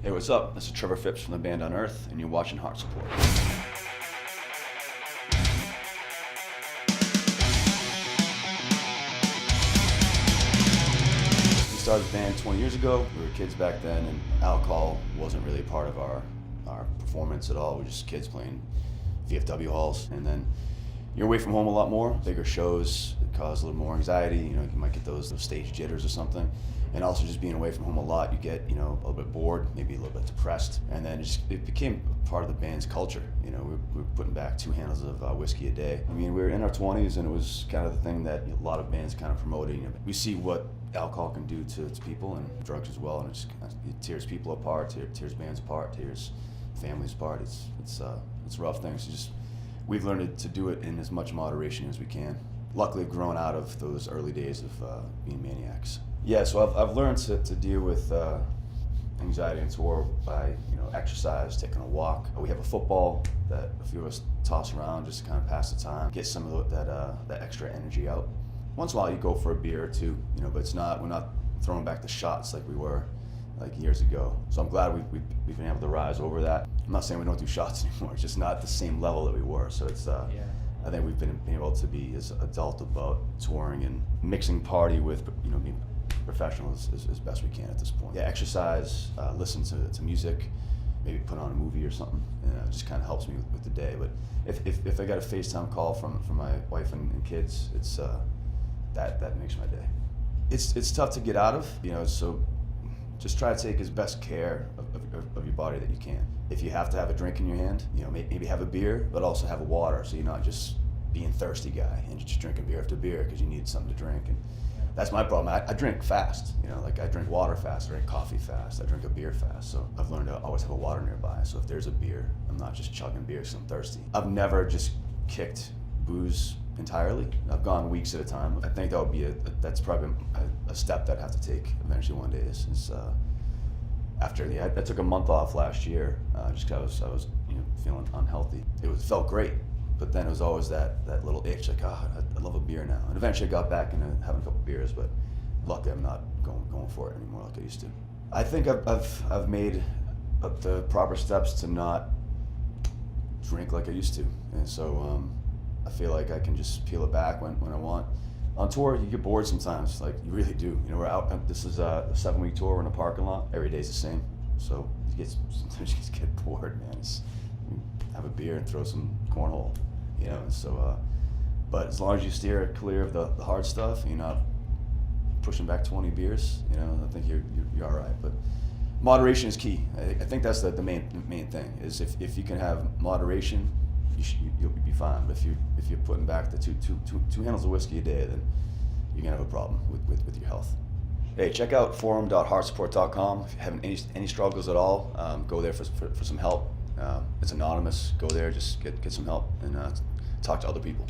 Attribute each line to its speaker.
Speaker 1: Hey, what's up? This is Trevor Phipps from the band Unearth, and you're watching HeartSupport. We started the band 20 years ago. We were kids back then, and alcohol wasn't really part of our performance at all. We were just kids playing VFW halls, and then you're away from home a lot more. Bigger shows cause a little more anxiety. You might get those stage jitters or something. And also just being away from home a lot, you get, a little bit bored, maybe a little bit depressed. And then it became part of the band's culture. We were putting back 2 handles of whiskey a day. I mean, we were in our 20s, and it was kind of the thing that a lot of bands kind of promoted. We see what alcohol can do to people, and drugs as well, and it tears people apart, tears bands apart, tears families apart. It's rough things. We've learned to do it in as much moderation as we can. Luckily, I've grown out of those early days of being maniacs. Yeah, so I've learned to deal with anxiety and tour by exercise, taking a walk. We have a football that a few of us toss around just to kind of pass the time, get some of that extra energy out. Once in a while, you go for a beer or two, but we're not throwing back the shots like we were years ago. So I'm glad we've been able to rise over that. I'm not saying we don't do shots anymore. It's just not the same level that we were. So it's I think we've been able to be as adult about touring and mixing party with being professional as best we can at this point. Yeah, exercise, listen to music, maybe put on a movie or something, and it just kind of helps me with the day. But if I got a FaceTime call from my wife and kids, it's that makes my day. It's tough to get out of, so just try to take as best care of your body that you can. If you have to have a drink in your hand, maybe have a beer, but also have a water, so you're not just being thirsty guy and just drinking beer after beer because you need something to drink. And that's my problem. I drink fast, I drink water fast, I drink coffee fast, I drink a beer fast. So I've learned to always have a water nearby. So if there's a beer, I'm not just chugging beer because I'm thirsty. I've never just kicked booze entirely. I've gone weeks at a time. I think that's probably a step that I have to take eventually one day. I took a month off last year just because I was feeling unhealthy. It felt great, but then it was always that little itch, like, I love a beer now. And eventually I got back into having a couple beers, but luckily I'm not going for it anymore like I used to. I think I've made the proper steps to not drink like I used to, and so I feel like I can just peel it back when I want. On tour, you get bored sometimes, like you really do. We're out, this is a 7-week tour, we're in a parking lot. Every day's the same. So sometimes you just get bored, man. You have a beer and throw some cornhole, and so, but as long as you steer clear of the hard stuff, and you're not pushing back 20 beers, I think you're all right. But moderation is key. I think that's the main thing, is if you can have moderation, you'll be fine. But if you're putting back the two handles of whiskey a day, then you're gonna have a problem with your health. Hey, check out forum.heartsupport.com. If you're having any struggles at all, go there for some help. It's anonymous. Go there, just get some help and talk to other people.